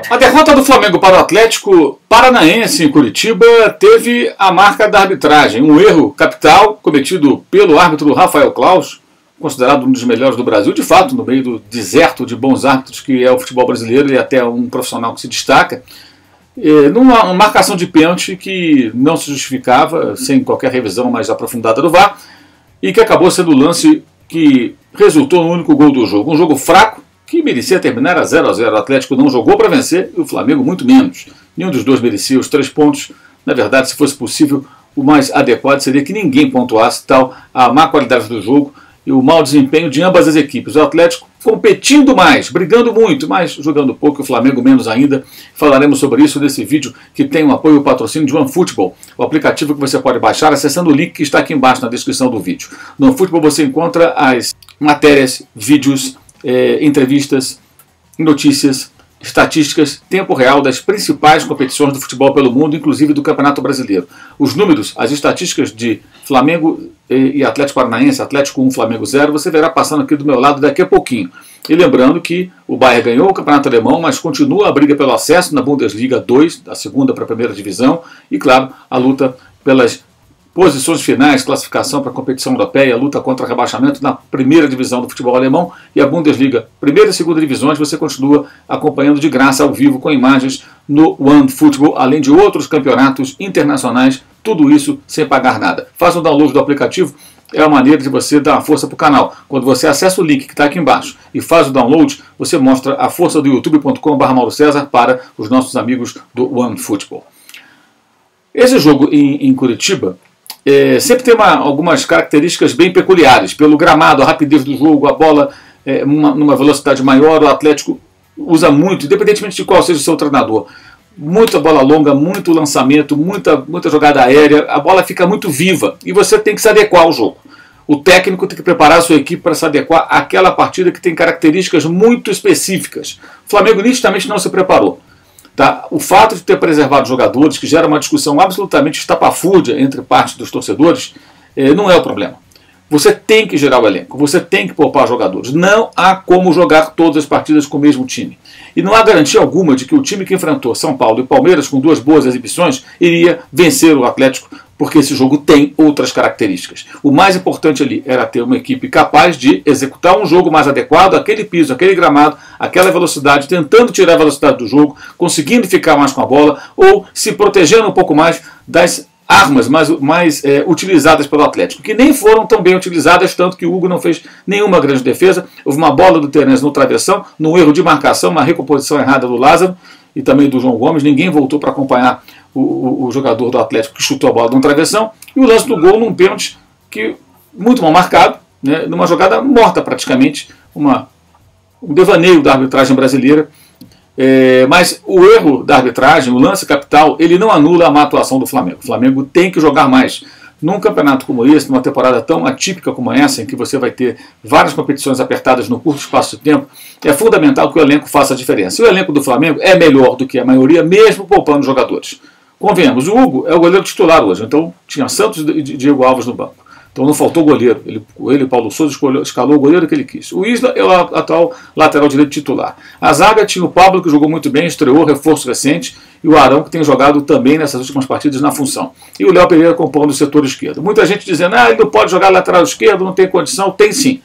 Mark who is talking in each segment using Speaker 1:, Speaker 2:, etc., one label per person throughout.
Speaker 1: A derrota do Flamengo para o Atlético Paranaense em Curitiba teve a marca da arbitragem. Um erro capital cometido pelo árbitro Rafael Claus, considerado um dos melhores do Brasil, de fato, no meio do deserto de bons árbitros que é o futebol brasileiro e até um profissional que se destaca, numa marcação de pênalti que não se justificava, sem qualquer revisão mais aprofundada do VAR, e que acabou sendo o lance que resultou no único gol do jogo. Um jogo fraco, que merecia terminar a 0 a 0. O Atlético não jogou para vencer e o Flamengo muito menos. Nenhum dos dois merecia os 3 pontos. Na verdade, se fosse possível, o mais adequado seria que ninguém pontuasse, tal a má qualidade do jogo e o mau desempenho de ambas as equipes. O Atlético competindo mais, brigando muito, mas jogando pouco, o Flamengo menos ainda. Falaremos sobre isso nesse vídeo que tem o apoio e o patrocínio de OneFootball, o aplicativo que você pode baixar acessando o link que está aqui embaixo na descrição do vídeo. No OneFootball você encontra as matérias, vídeos, entrevistas, notícias, estatísticas, tempo real das principais competições do futebol pelo mundo, inclusive do Campeonato Brasileiro. Os números, as estatísticas de Flamengo e Atlético Paranaense, Atlético 1, Flamengo 0, você verá passando aqui do meu lado daqui a pouquinho. E lembrando que o Bayern ganhou o Campeonato Alemão, mas continua a briga pelo acesso na Bundesliga 2, da segunda para a primeira divisão, e claro, a luta pelas posições finais, classificação para a competição europeia, luta contra rebaixamento na primeira divisão do futebol alemão e a Bundesliga, primeira e segunda divisões, você continua acompanhando de graça ao vivo com imagens no OneFootball, além de outros campeonatos internacionais, tudo isso sem pagar nada. Faça o download do aplicativo, é uma maneira de você dar uma força para o canal. Quando você acessa o link que está aqui embaixo e faz o download, você mostra a força do youtube.com/MauroCesar para os nossos amigos do OneFootball. Esse jogo em Curitiba sempre tem algumas características bem peculiares. Pelo gramado, a rapidez do jogo, a bola numa velocidade maior, o Atlético usa muito, independentemente de qual seja o seu treinador. Muita bola longa, muito lançamento, muita jogada aérea, a bola fica muito viva e você tem que se adequar ao jogo. O técnico tem que preparar a sua equipe para se adequar àquela partida que tem características muito específicas. O Flamengo nitidamente não se preparou. Tá? O fato de ter preservado jogadores, que gera uma discussão absolutamente estapafúrdia entre parte dos torcedores, não é o problema. Você tem que gerar o elenco, você tem que poupar jogadores. Não há como jogar todas as partidas com o mesmo time. E não há garantia alguma de que o time que enfrentou São Paulo e Palmeiras com 2 boas exibições iria vencer o Atlético, porque esse jogo tem outras características. O mais importante ali era ter uma equipe capaz de executar um jogo mais adequado, aquele piso, aquele gramado, aquela velocidade, tentando tirar a velocidade do jogo, conseguindo ficar mais com a bola, ou se protegendo um pouco mais das armas mais utilizadas pelo Atlético, que nem foram tão bem utilizadas, tanto que o Hugo não fez nenhuma grande defesa. Houve uma bola do Terence no travessão, num erro de marcação, uma recomposição errada do Lázaro e também do João Gomes. Ninguém voltou para acompanhar o jogador do Atlético que chutou a bola no travessão. E o lance do gol num pênalti que muito mal marcado, né, numa jogada morta praticamente, um devaneio da arbitragem brasileira. Mas o erro da arbitragem, o lance capital, ele não anula a má atuação do Flamengo. O Flamengo tem que jogar mais. Num campeonato como esse, numa temporada tão atípica como essa, em que você vai ter várias competições apertadas no curto espaço de tempo, é fundamental que o elenco faça a diferença. E o elenco do Flamengo é melhor do que a maioria, mesmo poupando jogadores. Convenhamos, o Hugo é o goleiro titular hoje, então tinha Santos e Diego Alves no banco. Então não faltou goleiro. Ele Paulo Souza, escalou o goleiro que ele quis. O Isla é o atual lateral direito titular. A zaga tinha o Pablo, que jogou muito bem, estreou, reforço recente, e o Arão, que tem jogado também nessas últimas partidas na função. E o Léo Pereira compondo o setor esquerdo. Muita gente dizendo, ele não pode jogar lateral esquerdo, não tem condição. Tem sim.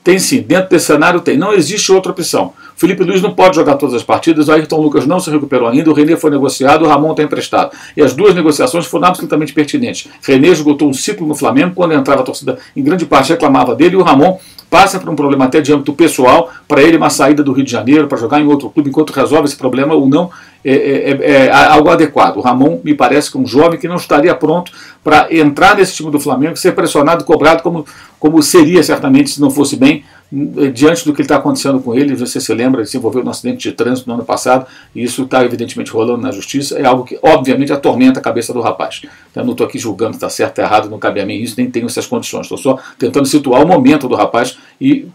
Speaker 1: Tem sim. Dentro desse cenário tem. Não existe outra opção. Felipe Luiz não pode jogar todas as partidas, o Ayrton Lucas não se recuperou ainda, o René foi negociado, o Ramon está emprestado. E as duas negociações foram absolutamente pertinentes. René esgotou um ciclo no Flamengo, quando entrava a torcida, em grande parte reclamava dele, e o Ramon passa por um problema até de âmbito pessoal, para ele uma saída do Rio de Janeiro, para jogar em outro clube, enquanto resolve esse problema ou não, é algo adequado. O Ramon me parece que é um jovem que não estaria pronto para entrar nesse time do Flamengo, ser pressionado, cobrado, como seria certamente se não fosse bem, diante do que está acontecendo com ele. Você se lembra, ele se envolveu num acidente de trânsito no ano passado, e isso está evidentemente rolando na justiça, é algo que obviamente atormenta a cabeça do rapaz. Eu não estou aqui julgando se está certo ou errado, não cabe a mim isso, nem tenho essas condições, estou só tentando situar o momento do rapaz, e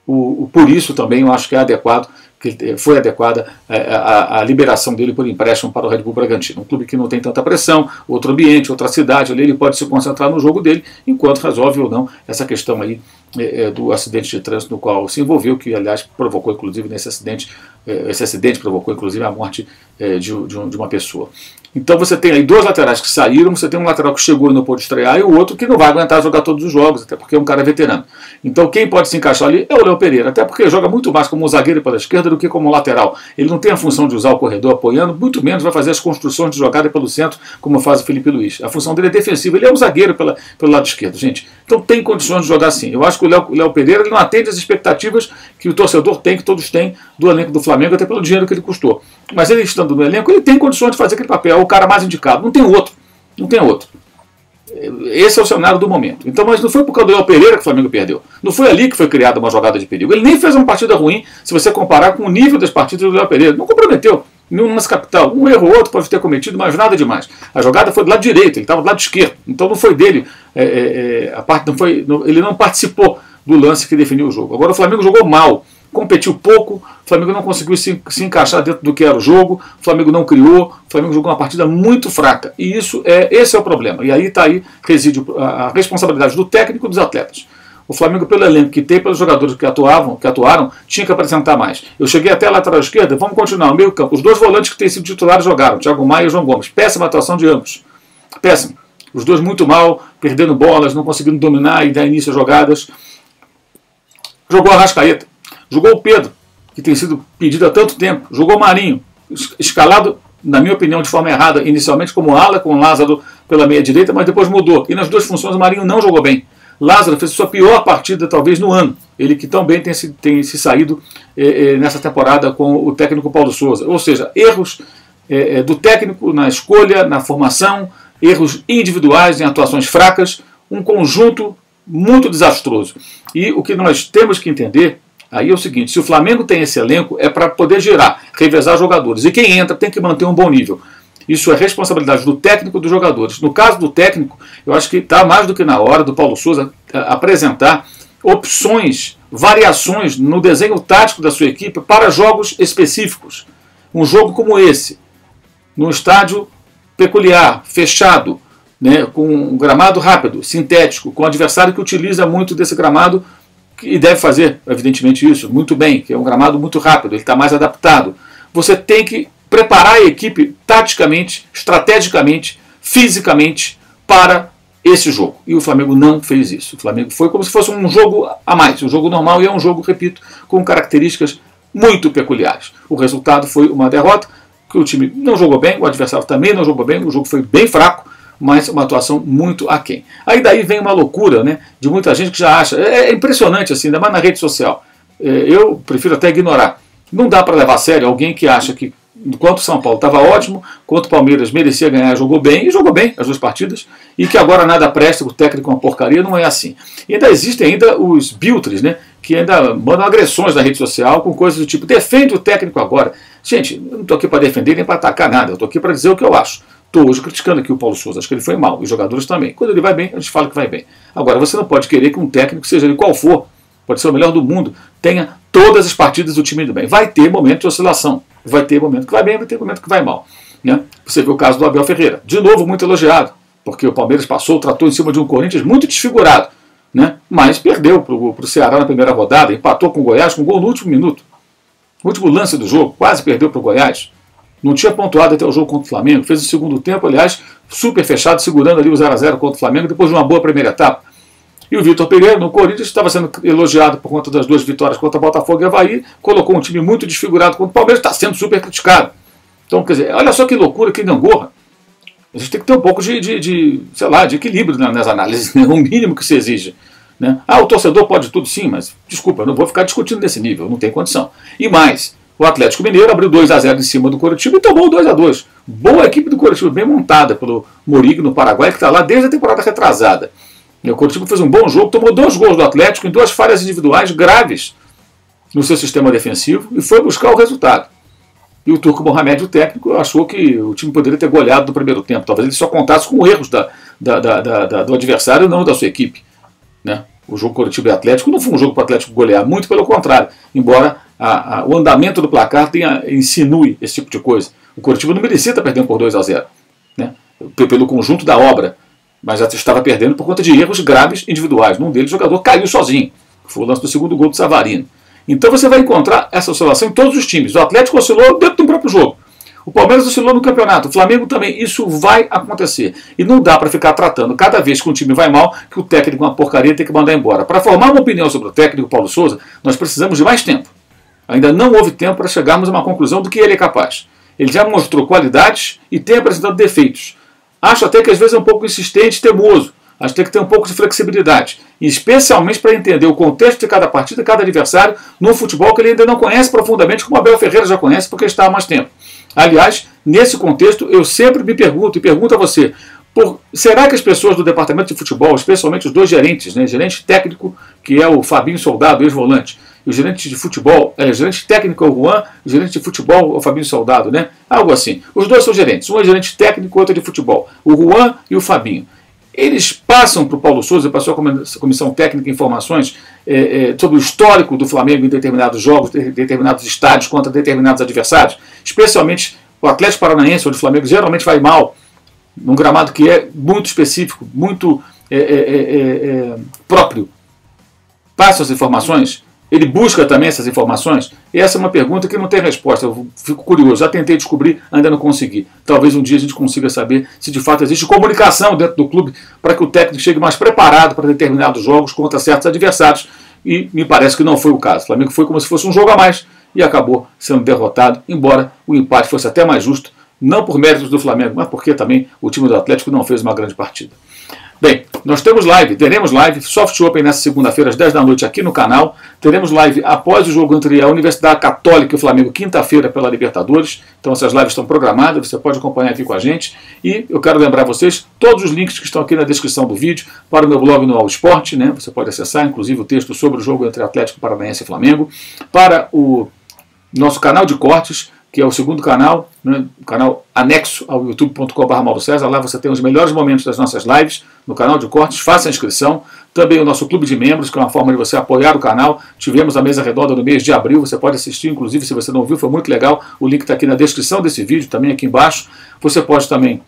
Speaker 1: por isso também eu acho que é adequado, que foi adequada a liberação dele por empréstimo para o Red Bull Bragantino. Um clube que não tem tanta pressão, outro ambiente, outra cidade, ali ele pode se concentrar no jogo dele, enquanto resolve ou não essa questão aí do acidente de trânsito no qual se envolveu, que aliás provocou inclusive nesse acidente Esse acidente provocou, inclusive, a morte de uma pessoa. Então você tem aí dois laterais que saíram, você tem um lateral que chegou e não pôde estrear, e o outro que não vai aguentar jogar todos os jogos, até porque é um cara veterano. Então quem pode se encaixar ali é o Léo Pereira, até porque joga muito mais como um zagueiro pela esquerda do que como lateral. Ele não tem a função de usar o corredor apoiando, muito menos vai fazer as construções de jogada pelo centro, como faz o Felipe Luiz. A função dele é defensiva, ele é um zagueiro pelo lado esquerdo, gente. Então tem condições de jogar assim. Eu acho que o Léo Pereira ele não atende às expectativas que o torcedor tem, que todos têm, do elenco do Flamengo, até pelo dinheiro que ele custou. Mas ele estando no elenco, ele tem condições de fazer aquele papel, é o cara mais indicado. Não tem outro. Não tem outro. Esse é o cenário do momento. Então, mas não foi por causa do Léo Pereira que o Flamengo perdeu. Não foi ali que foi criada uma jogada de perigo. Ele nem fez uma partida ruim, se você comparar com o nível das partidas do Léo Pereira. Não comprometeu. Nenhum lance capital. Um erro ou outro pode ter cometido, mas nada demais. A jogada foi do lado direito, ele estava do lado esquerdo. Então não foi dele. Ele não participou do lance que definiu o jogo. Agora o Flamengo jogou mal. Competiu pouco, o Flamengo não conseguiu se encaixar dentro do que era o jogo, o Flamengo não criou, o Flamengo jogou uma partida muito fraca. E esse é o problema. E aí reside a responsabilidade do técnico e dos atletas. O Flamengo, pelo elenco que tem, pelos jogadores que atuaram, tinha que apresentar mais. Eu cheguei até a lateral esquerda, vamos continuar, no meio campo. Os dois volantes que têm sido titulares jogaram, Thiago Maia e João Gomes. Péssima atuação de ambos. Péssimo. Os dois muito mal, perdendo bolas, não conseguindo dominar e dar início a jogadas. Jogou a Arrascaeta. Jogou o Pedro, que tem sido pedido há tanto tempo. Jogou o Marinho, escalado, na minha opinião, de forma errada, inicialmente como ala, com o Lázaro pela meia direita, mas depois mudou. E nas duas funções o Marinho não jogou bem. Lázaro fez a sua pior partida, talvez, no ano. Ele que tão bem tem se saído nessa temporada com o técnico Paulo Sousa. Ou seja, erros do técnico na escolha, na formação, erros individuais em atuações fracas, um conjunto muito desastroso. E o que nós temos que entender aí é o seguinte: se o Flamengo tem esse elenco, é para poder girar, revezar jogadores. E quem entra tem que manter um bom nível. Isso é responsabilidade do técnico e dos jogadores. No caso do técnico, eu acho que está mais do que na hora do Paulo Sousa apresentar opções, variações no desenho tático da sua equipe para jogos específicos. Um jogo como esse, num estádio peculiar, fechado, né, com um gramado rápido, sintético, com um adversário que utiliza muito desse gramado, e deve fazer, evidentemente, isso muito bem, que é um gramado muito rápido, ele está mais adaptado. Você tem que preparar a equipe taticamente, estrategicamente, fisicamente para esse jogo. E o Flamengo não fez isso. O Flamengo foi como se fosse um jogo a mais, um jogo normal, e é um jogo, repito, com características muito peculiares. O resultado foi uma derrota, que o time não jogou bem, o adversário também não jogou bem, o jogo foi bem fraco, mas uma atuação muito aquém. Aí daí vem uma loucura, né, de muita gente que já acha, é impressionante assim, ainda mais na rede social, eu prefiro até ignorar. Não dá para levar a sério alguém que acha que enquanto o São Paulo estava ótimo, enquanto o Palmeiras merecia ganhar, jogou bem, e jogou bem as duas partidas, e que agora nada presta, o técnico é uma porcaria, não é assim. E ainda existem os biltres, né, que ainda mandam agressões na rede social com coisas do tipo, defende o técnico agora. Gente, eu não estou aqui para defender nem para atacar nada, eu estou aqui para dizer o que eu acho. Estou hoje criticando aqui o Paulo Sousa, acho que ele foi mal, e os jogadores também. Quando ele vai bem, a gente fala que vai bem. Agora, você não pode querer que um técnico, seja ele qual for, pode ser o melhor do mundo, tenha todas as partidas do time do bem. Vai ter momento de oscilação, vai ter momento que vai bem, vai ter momento que vai mal. Né? Você vê o caso do Abel Ferreira, de novo muito elogiado, porque o Palmeiras tratou em cima de um Corinthians muito desfigurado, né? Mas perdeu para o Ceará na primeira rodada, empatou com o Goiás com um gol no último minuto. No último lance do jogo, quase perdeu para o Goiás. Não tinha pontuado até o jogo contra o Flamengo. Fez o segundo tempo, aliás, super fechado, segurando ali o 0x0 contra o Flamengo, depois de uma boa primeira etapa. E o Vitor Pereira, no Corinthians, estava sendo elogiado por conta das duas vitórias contra Botafogo e Avaí, colocou um time muito desfigurado contra o Palmeiras, está sendo super criticado. Então, quer dizer, olha só que loucura, que gangorra. A gente tem que ter um pouco de equilíbrio nas análises, né? O mínimo que se exige. Né? O torcedor pode tudo sim, mas, desculpa, eu não vou ficar discutindo nesse nível, não tem condição. E mais, o Atlético Mineiro abriu 2x0 em cima do Coritiba e tomou 2x2. Boa equipe do Coritiba, bem montada pelo Murigo no Paraguai, que está lá desde a temporada retrasada. E o Coritiba fez um bom jogo, tomou 2 gols do Atlético em 2 falhas individuais graves no seu sistema defensivo e foi buscar o resultado. E o Turco Mohamed, o técnico, achou que o time poderia ter goleado no primeiro tempo. Talvez ele só contasse com erros do adversário e não da sua equipe. Né? O jogo Coritiba e Atlético não foi um jogo para o Atlético golear, muito pelo contrário. Embora o andamento do placar insinue esse tipo de coisa. O Coritiba não merecia estar perdendo por 2x0. Né? Pelo conjunto da obra. Mas já estava perdendo por conta de erros graves individuais. Num deles o jogador caiu sozinho. Foi o lance do segundo gol do Savarino. Então você vai encontrar essa oscilação em todos os times. O Atlético oscilou dentro do próprio jogo. O Palmeiras oscilou no campeonato, o Flamengo também. Isso vai acontecer. E não dá para ficar tratando cada vez que um time vai mal, que o técnico é uma porcaria, tem que mandar embora. Para formar uma opinião sobre o técnico Paulo Souza, nós precisamos de mais tempo. Ainda não houve tempo para chegarmos a uma conclusão do que ele é capaz. Ele já mostrou qualidades e tem apresentado defeitos. Acho até que às vezes é um pouco insistente e teimoso. Acho que tem que ter um pouco de flexibilidade. Especialmente para entender o contexto de cada partida, cada adversário, num futebol que ele ainda não conhece profundamente, como o Abel Ferreira já conhece, porque está há mais tempo. Aliás, nesse contexto, eu sempre me pergunto, e pergunto a você, será que as pessoas do departamento de futebol, especialmente os dois gerentes, né, gerente técnico, que é o Fabinho Soldado, ex-volante, e o gerente de futebol, gerente técnico é o Juan, o gerente de futebol é o Fabinho Soldado, né? Algo assim. Os dois são gerentes, um é gerente técnico, o outro é de futebol. O Juan e o Fabinho. Eles passam para o Paulo Souza, para a sua comissão técnica, informações sobre o histórico do Flamengo em determinados jogos, em determinados estádios contra determinados adversários, especialmente o Atlético Paranaense, onde o Flamengo geralmente vai mal, num gramado que é muito específico, muito próprio. Passa as informações. Ele busca também essas informações? E essa é uma pergunta que não tem resposta. Eu fico curioso. Já tentei descobrir, ainda não consegui. Talvez um dia a gente consiga saber se de fato existe comunicação dentro do clube para que o técnico chegue mais preparado para determinados jogos contra certos adversários. E me parece que não foi o caso. O Flamengo foi como se fosse um jogo a mais e acabou sendo derrotado, embora o empate fosse até mais justo, não por méritos do Flamengo, mas porque também o time do Atlético não fez uma grande partida. Bem, nós teremos live, Soft Open nessa segunda-feira às 10 da noite aqui no canal. Teremos live após o jogo entre a Universidade Católica e o Flamengo, quinta-feira pela Libertadores. Então essas lives estão programadas, você pode acompanhar aqui com a gente. E eu quero lembrar vocês, todos os links que estão aqui na descrição do vídeo, para o meu blog no All Sport, né? Você pode acessar, inclusive o texto sobre o jogo entre Atlético Paranaense e Flamengo, para o nosso canal de cortes, que é o segundo canal, né, o canal anexo ao youtube.com/MauroCésar. Lá você tem os melhores momentos das nossas lives no canal de cortes. Faça a inscrição. Também o nosso clube de membros, que é uma forma de você apoiar o canal. Tivemos a mesa redonda no mês de abril. Você pode assistir, inclusive, se você não viu, foi muito legal. O link está aqui na descrição desse vídeo, também aqui embaixo. Você pode também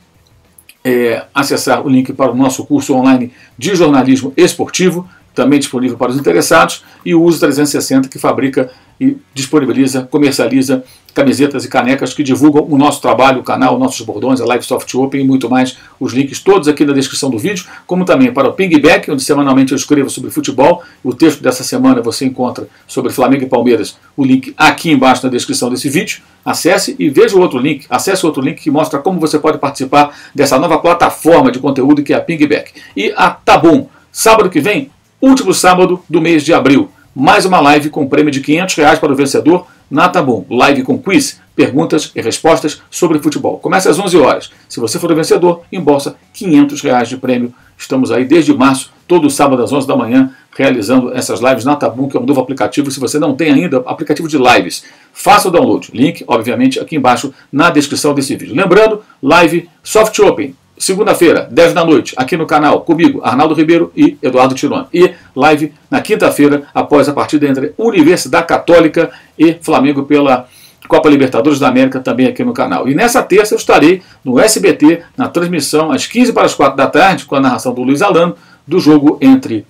Speaker 1: acessar o link para o nosso curso online de jornalismo esportivo, também disponível para os interessados, e o Uso 360, que fabrica e disponibiliza, comercializa camisetas e canecas que divulgam o nosso trabalho, o canal, nossos bordões, a Live Soft Open e muito mais. Os links todos aqui na descrição do vídeo, como também para o Pingback, onde semanalmente eu escrevo sobre futebol. O texto dessa semana você encontra sobre Flamengo e Palmeiras, o link aqui embaixo na descrição desse vídeo. Acesse e veja o outro link, acesse o outro link que mostra como você pode participar dessa nova plataforma de conteúdo que é a Pingback. E a Tabum, sábado que vem, último sábado do mês de abril, mais uma live com prêmio de R$500 para o vencedor na Tabum. Live com quiz, perguntas e respostas sobre futebol. Começa às 11 horas. Se você for o vencedor, embolsa R$500 de prêmio. Estamos aí desde março, todo sábado às 11 da manhã, realizando essas lives na Tabum, que é um novo aplicativo. Se você não tem ainda, aplicativo de lives, faça o download. Link, obviamente, aqui embaixo na descrição desse vídeo. Lembrando, live Soft Open, segunda-feira, 10 da noite, aqui no canal, comigo, Arnaldo Ribeiro e Eduardo Tironi. E live na quinta-feira, após a partida entre Universidade Católica e Flamengo pela Copa Libertadores da América, também aqui no canal. E nessa terça eu estarei no SBT, na transmissão, às 15 para as 4 da tarde, com a narração do Luiz Alano, do jogo entre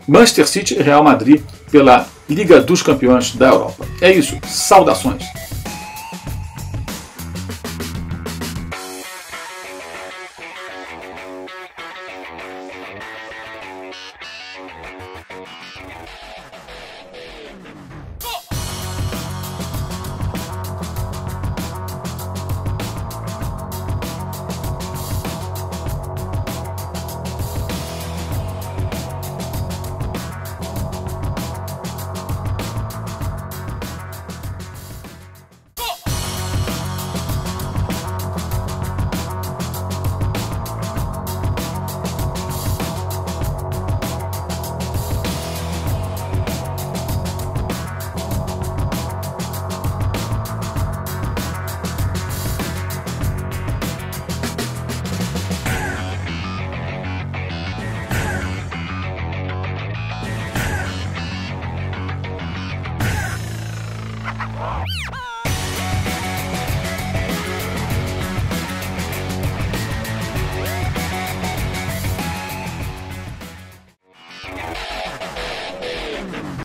Speaker 1: Manchester City e Real Madrid pela Liga dos Campeões da Europa. É isso, saudações!